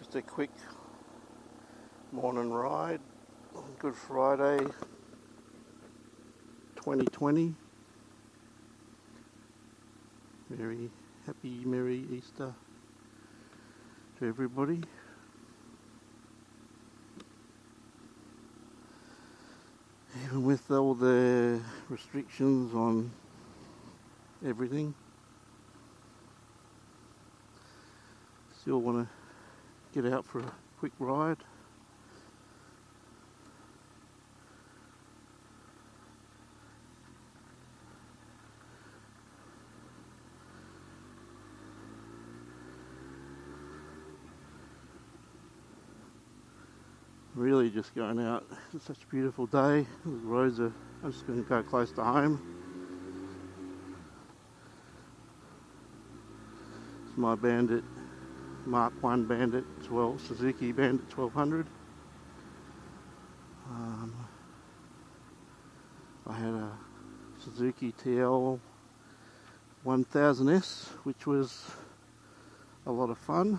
Just a quick morning ride. Good Friday 2020. Merry Easter to everybody. Even with all the restrictions on everything, still want to get out for a quick ride. Really just going out. It's such a beautiful day. The roads are, I'm just going to go close to home. It's my Bandit, Mk1 Bandit, Suzuki Bandit 1200. I had a Suzuki TL 1000S, which was a lot of fun,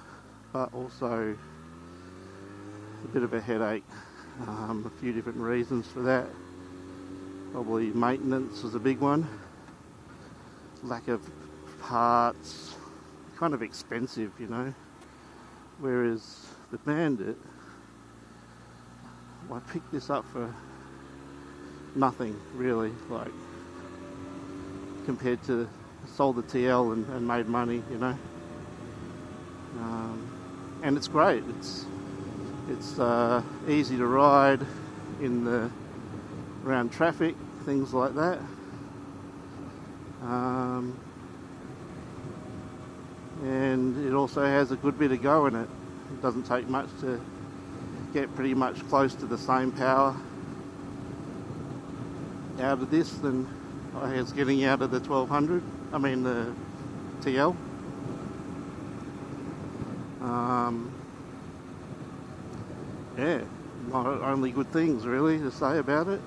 but also a bit of a headache. A few different reasons for that. Probably maintenance was a big one. Lack of parts. Kind of expensive, you know. Whereas the Bandit, I picked this up for nothing really, like compared to sold the TL and made money, you know. And it's great. It's easy to ride around traffic, things like that. And it also has a good bit of go in it. It doesn't take much to get pretty much close to the same power out of this than I was getting out of the 1200. I mean the TL. Yeah, not only good things really to say about it.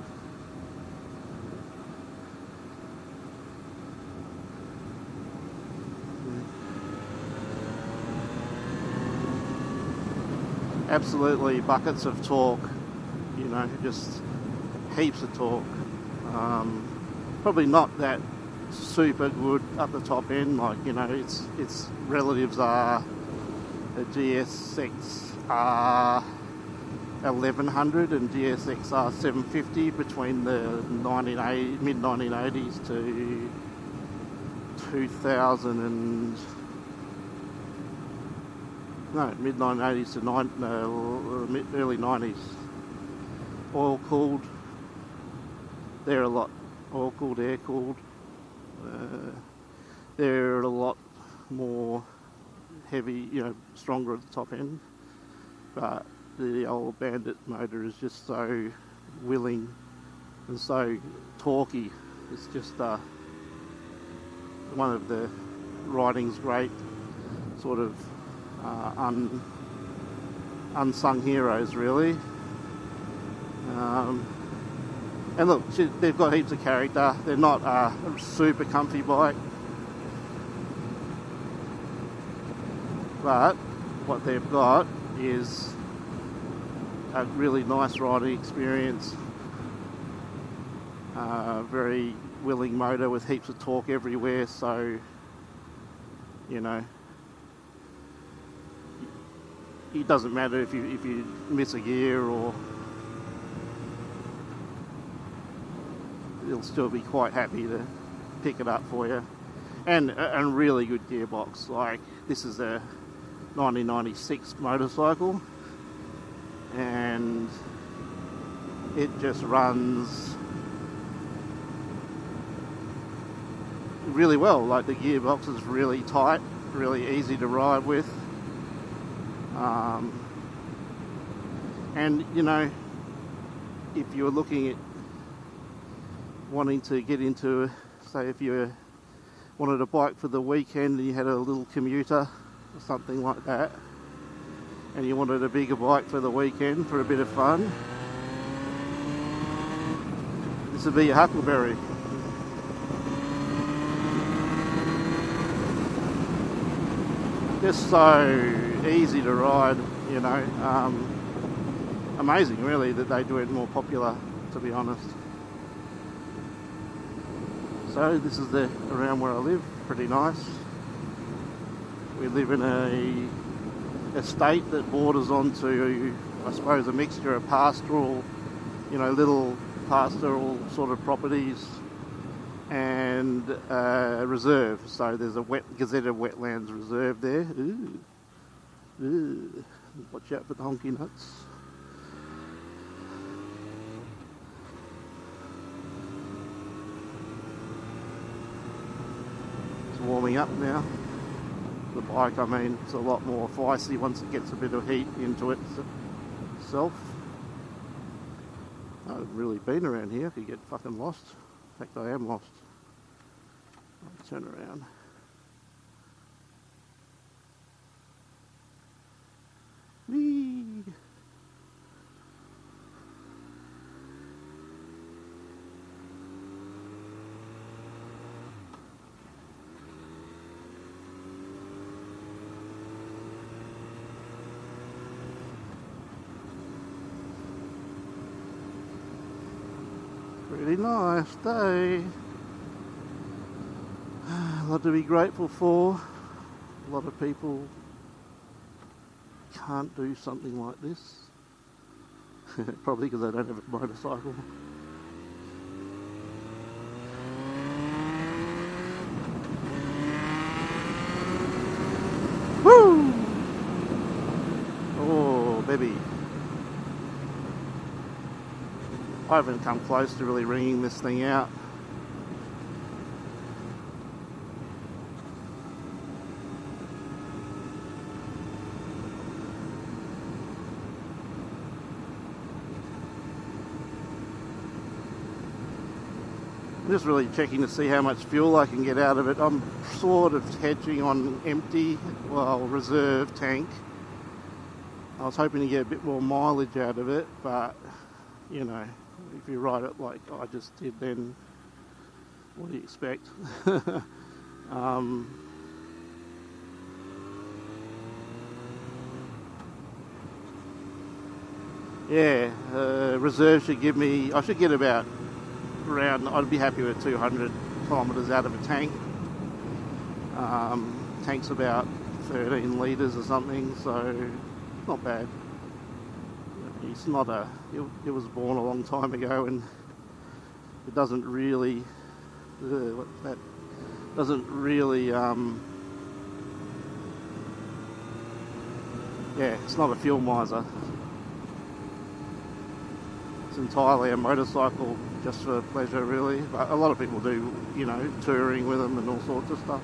Absolutely buckets of torque, you know, just heaps of torque. Probably not that super good at the top end, like, you know, its relatives are the GSX-R 1100 and GSX-R 750 between the mid-1980s to 2000 and mid-1980s to early 90s. Oil cooled. They're a lot oil cooled, air cooled. They're a lot more heavy, you know, stronger at the top end. But the old Bandit motor is just so willing and so torquey. It's just one of the riding's great sort of unsung heroes, really. And look, they've got heaps of character. They're not a super comfy bike, but what they've got is a really nice riding experience. Very willing motor with heaps of torque everywhere, so, you know, it doesn't matter if you miss a gear, or it'll still be quite happy to pick it up for you. And a really good gearbox. Like, this is a 1996 motorcycle, and it just runs really well. Like, the gearbox is really tight, really easy to ride with. And, you know, if you're looking at wanting to get into, say, if you wanted a bike for the weekend and you had a little commuter or something like that, and you wanted a bigger bike for the weekend for a bit of fun, this would be your Huckleberry. Just so easy to ride, you know. Amazing really that they do it more popular, to be honest. So this is the around where I live, pretty nice. We live in a estate that borders onto, I suppose, a mixture of pastoral, you know, little pastoral sort of properties and reserve. So there's a gazetted wetlands reserve there. Ooh. Ooh. Watch out for the honky nuts. It's warming up now. The bike, I mean, it's a lot more feisty once it gets a bit of heat into itself. I haven't really been around here. I could get fucking lost. In fact, I am lost. I'll turn around. Whee! Pretty nice day. A lot to be grateful for. A lot of people can't do something like this. Probably because they don't have a motorcycle. Woo! Oh, baby. I haven't come close to really ringing this thing out. I'm just really checking to see how much fuel I can get out of it. I'm sort of hedging on empty, well, reserve tank. I was hoping to get a bit more mileage out of it, but, you know, if you ride it like I just did, then what do you expect? Yeah, reserve should give me, I should get about around, I'd be happy with 200 kilometres out of a tank. Tank's about 13 litres or something, so not bad. It's not a, it was born a long time ago, and it doesn't really, that doesn't really, yeah, it's not a fuel miser. It's entirely a motorcycle just for pleasure, really. But a lot of people do, you know, touring with them and all sorts of stuff.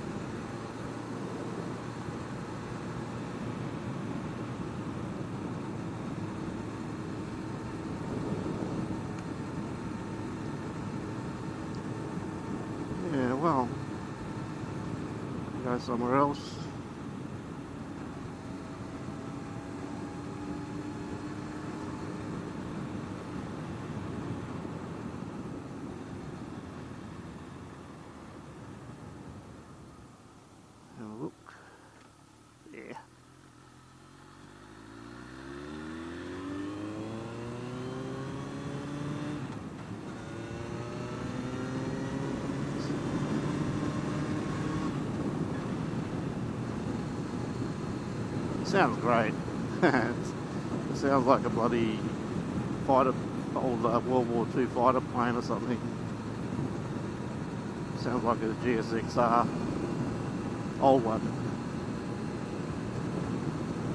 Yeah, well, go somewhere else. Look, yeah. Sounds great. It sounds like a bloody fighter, old World War II fighter plane or something. Sounds like a GSXR. Old one.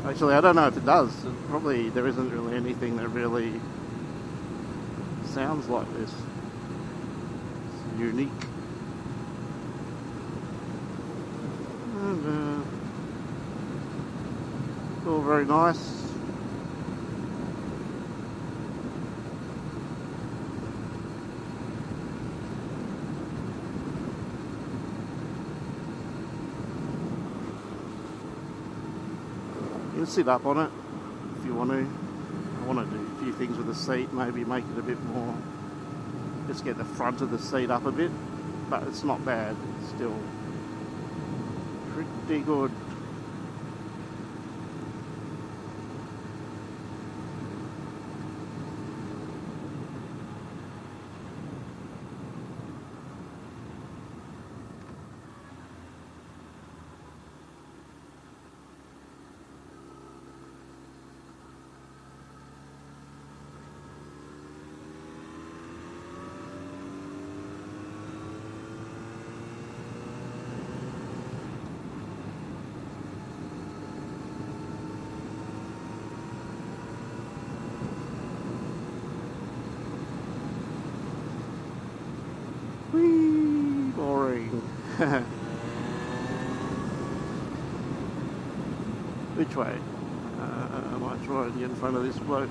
Actually, I don't know if it does. Probably there isn't really anything that really sounds like this. It's unique. And, all very nice. You can sit up on it if you want to. I want to do a few things with the seat, maybe make it a bit more, just get the front of the seat up a bit, but it's not bad. It's still pretty good. Whee! Boring. Which way? I might try and get in front of this bloke.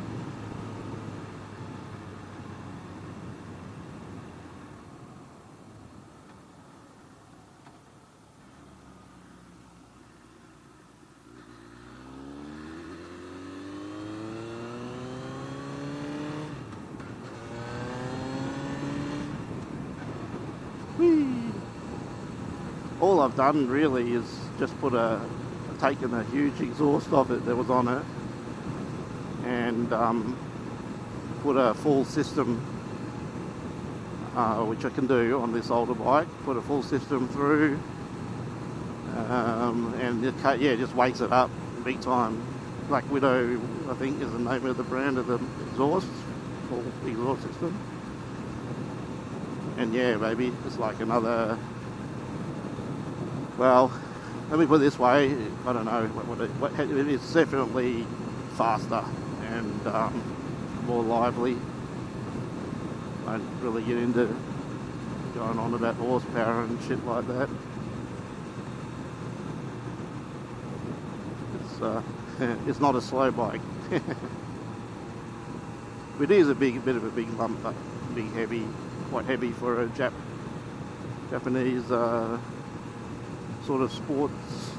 All I've done really is just taken a huge exhaust off it that was on it and put a full system, which I can do on this older bike, put a full system through, and it just wakes it up big time. Black Widow, I think, is the name of the brand of the exhaust, full exhaust system. And yeah, maybe it's like another, well, let me put it this way, I don't know, it's definitely faster and more lively. I don't really get into going on about horsepower and shit like that. It's not a slow bike. It is a bit of a big lump, but big heavy, quite heavy for a Japanese sort of sports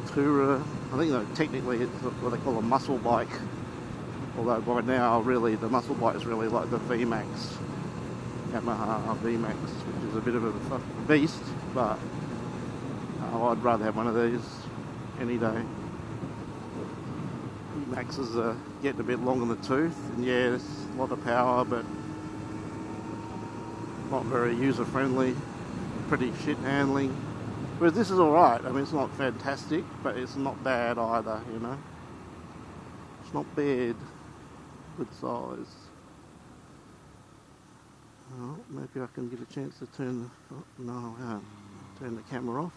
tourer. I think technically it's what they call a muscle bike. Although by now really the muscle bike is really like the VMAX, Yamaha VMAX, which is a bit of a fucking beast, but I'd rather have one of these any day. VMAXs are getting a bit long in the tooth, and yeah, it's a lot of power, but not very user friendly, pretty shit handling. Whereas this is alright. I mean, it's not fantastic, but it's not bad either, you know. It's not bad. Good size. Oh, maybe I can get a chance to turn turn the camera off.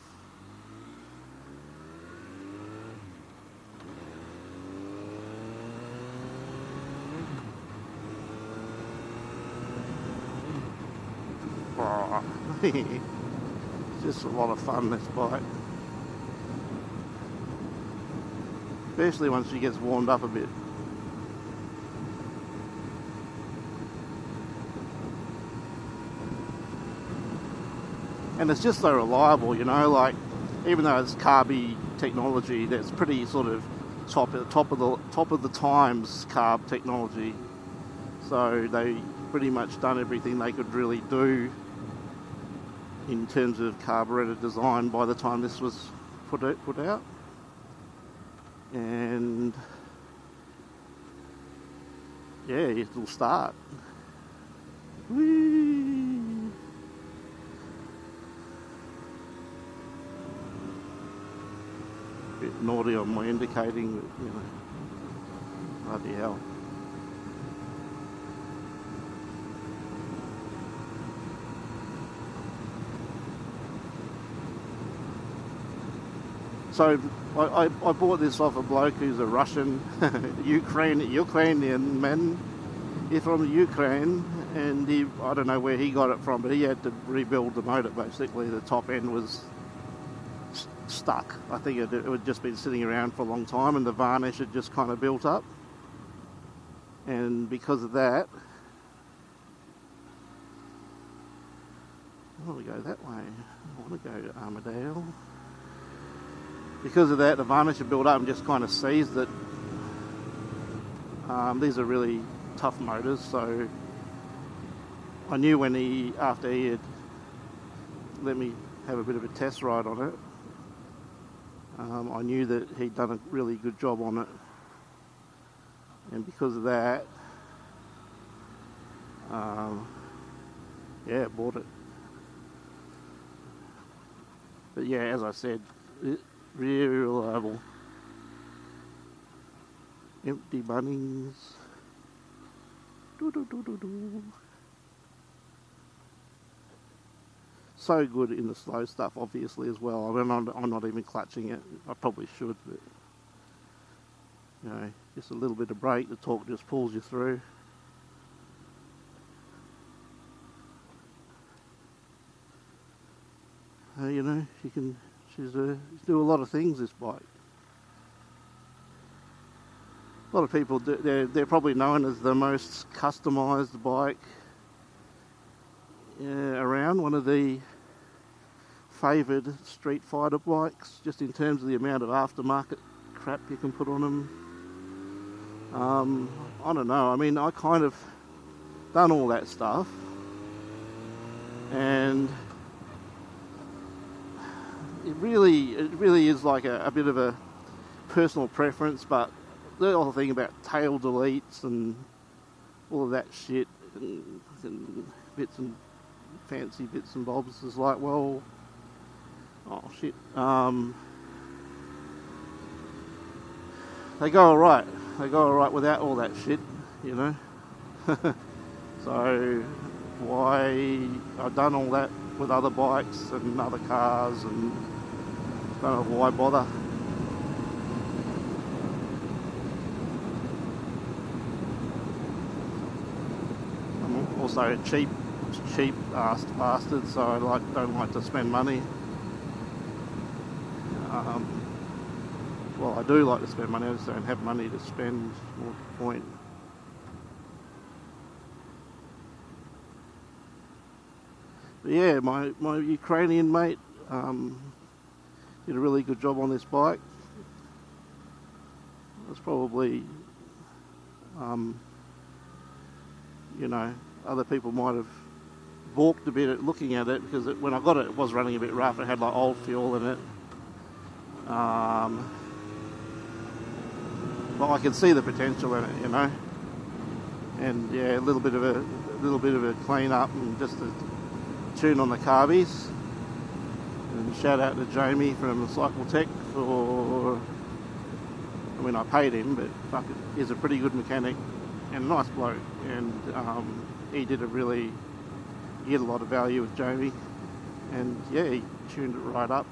Oh. It's just a lot of fun, this bike. Especially once she gets warmed up a bit. And it's just so reliable, you know, like, even though it's carby technology, that's pretty sort of top of the times carb technology. So they pretty much done everything they could really do in terms of carburetor design by the time this was put out. And yeah, it'll start. Whee! Bit naughty on my indicating, but you know, bloody hell. So I bought this off a bloke who's a Russian, Ukrainian man. He's from Ukraine, and I don't know where he got it from, but he had to rebuild the motor basically. The top end was stuck. I think it had just been sitting around for a long time, and the varnish had just kind of built up. And because of that, I want to go that way. I want to go to Armadale. Because of that, the varnish had built up and just kind of seized it. These are really tough motors, so I knew after he had let me have a bit of a test ride on it, I knew that he'd done a really good job on it. And because of that, yeah, bought it. But yeah, as I said, really reliable. Empty Bunnings. So good in the slow stuff, obviously, as well. I mean, I'm not even clutching it. I probably should, but you know, just a little bit of brake, the torque just pulls you through. You know, she's do a lot of things, this bike. A lot of people, they're probably known as the most customised bike around, one of the favoured Street Fighter bikes, just in terms of the amount of aftermarket crap you can put on them. I don't know, I mean, I kind of done all that stuff, and it really is like a bit of a personal preference, but the whole thing about tail deletes and all of that shit and bits and fancy bits and bobs is like, well, oh shit, they go alright without all that shit, you know. So why I've done all that with other bikes and other cars, and don't know why bother. I'm also a cheap ass bastard, so I don't like to spend money. Well, I do like to spend money, I just don't have money to spend. What's the point? But yeah, my Ukrainian mate did a really good job on this bike. It's probably, you know, other people might have balked a bit at looking at it, because when I got it, it was running a bit rough. It had like old fuel in it. But I can see the potential in it, you know. And yeah, a little bit of a clean up and just a tune on the carbies. And shout out to Jamie from Cycle Tech for, I mean, I paid him, but fuck it, he's a pretty good mechanic and a nice bloke. And he did you get a lot of value with Jamie. And yeah, he tuned it right up.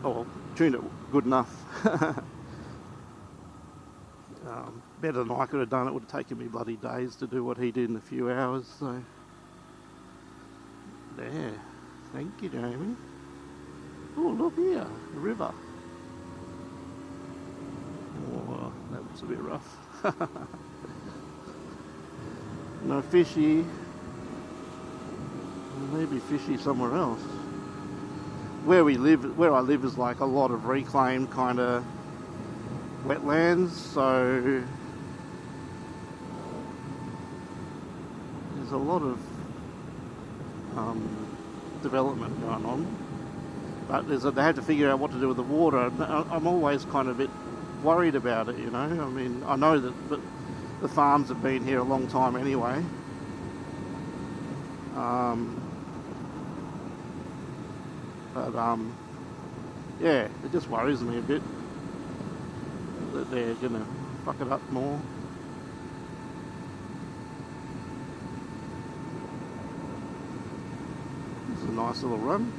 Oh, well, tuned it good enough. Better than I could have done. It would have taken me bloody days to do what he did in a few hours. So, there. Thank you, Jamie. Oh, look here, the river. Oh, that looks a bit rough. No fishy. Maybe fishy somewhere else. Where I live is like a lot of reclaimed kind of wetlands, so there's a lot of development going on, but they have to figure out what to do with the water. I'm always kind of a bit worried about it, you know. I mean, I know that the farms have been here a long time anyway. Yeah, it just worries me a bit that they're gonna fuck it up more. It's a nice little run.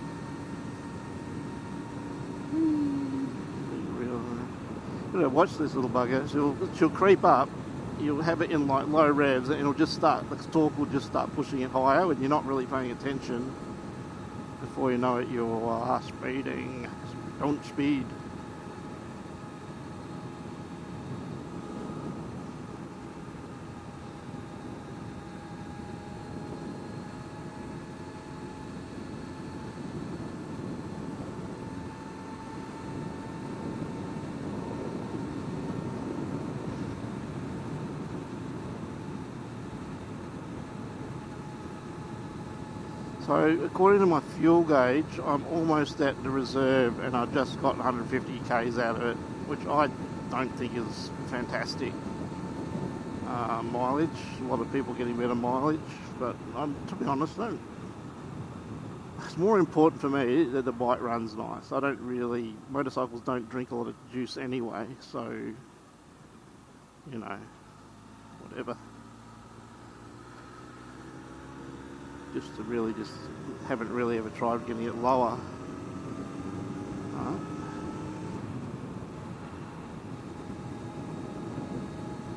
You know, watch this little bugger. She'll creep up. You'll have it in like low revs, and the torque will just start pushing it higher when you're not really paying attention. Before you know it, you are speeding. Don't speed. So according to my fuel gauge, I'm almost at the reserve, and I've just got 150 k's out of it, which I don't think is fantastic mileage. A lot of people getting better mileage, but to be honest, it's more important for me that the bike runs nice. Motorcycles don't drink a lot of juice anyway, so, you know, whatever. Haven't really ever tried getting it lower.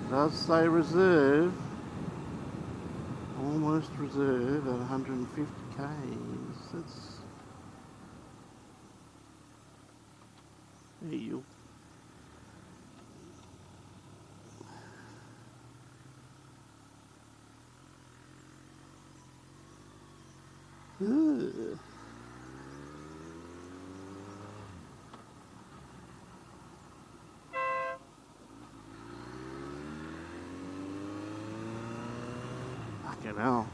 Does say reserve, almost reserve at 150. 50 k's. That's... There you... Ugh. Fucking hell.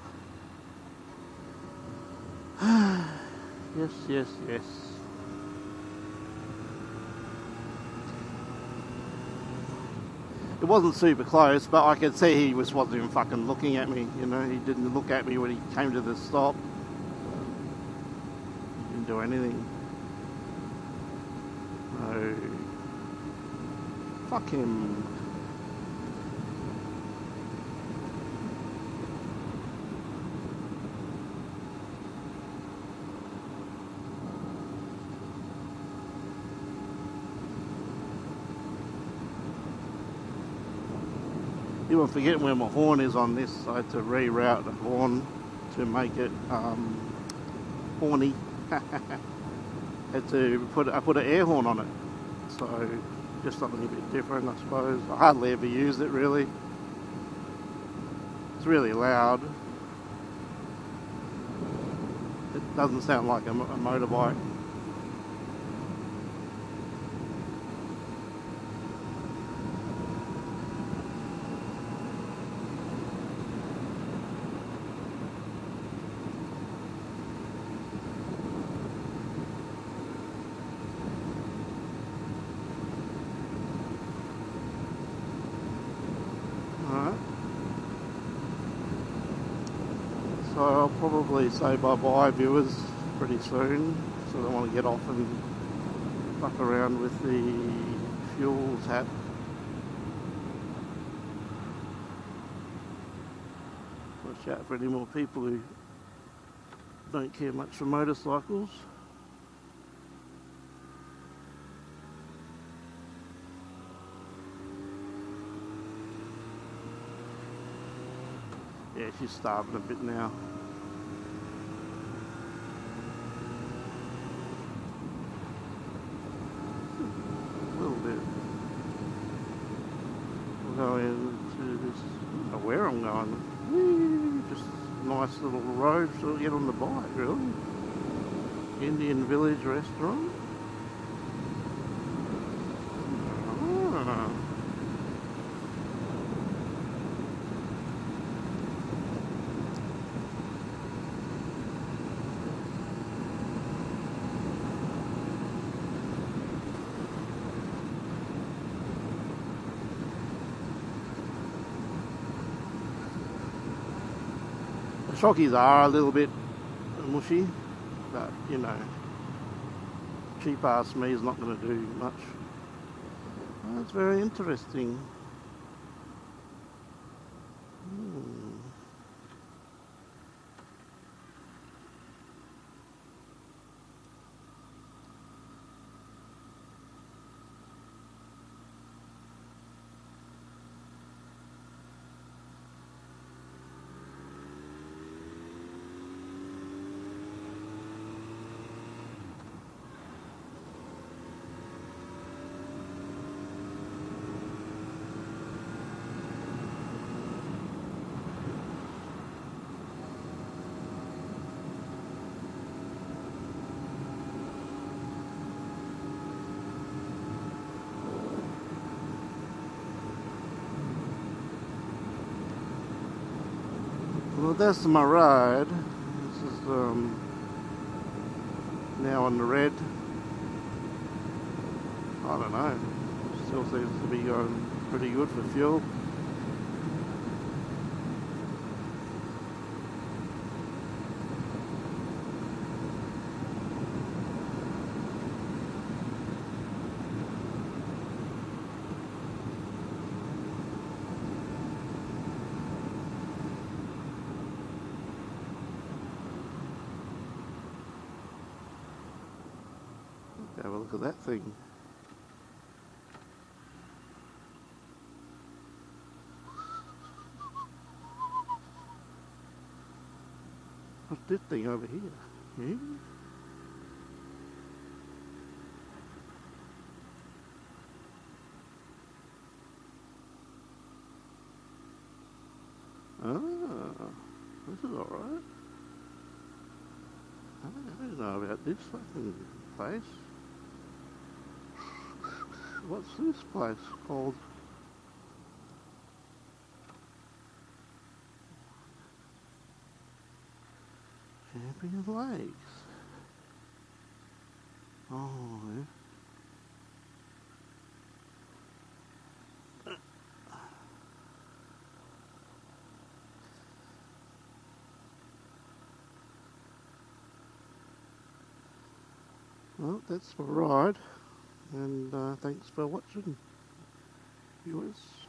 Yes, yes, yes. It wasn't super close, but I could see he wasn't even fucking looking at me, you know. He didn't look at me when he came to the stop. He didn't do anything. No. Fuck him. You were forgetting where my horn is on this. I had to reroute the horn to make it horny. I put an air horn on it, so just something a bit different, I suppose. I hardly ever used it really. It's really loud. It doesn't sound like a motorbike. So I'll probably say bye-bye viewers pretty soon, so I don't want to get off and fuck around with the fuel tap. Watch out for any more people who don't care much for motorcycles. Yeah, she's starving a bit now. A little bit. We'll go into this. I don't know where I'm going. Whee, just a nice little road to get on the bike, really. Indian Village Restaurant. Shockies are a little bit mushy, but you know, cheap ass me is not going to do much. That's very interesting. Well, that's my ride. This is now on the red. I don't know. Still seems to be going pretty good for fuel. Have a look at that thing. this thing over here? Yeah? Ah, this is alright. I don't know about this fucking place. What's this place called? Champion Lakes. Oh, yeah. Well, that's my ride, and thanks for watching, viewers.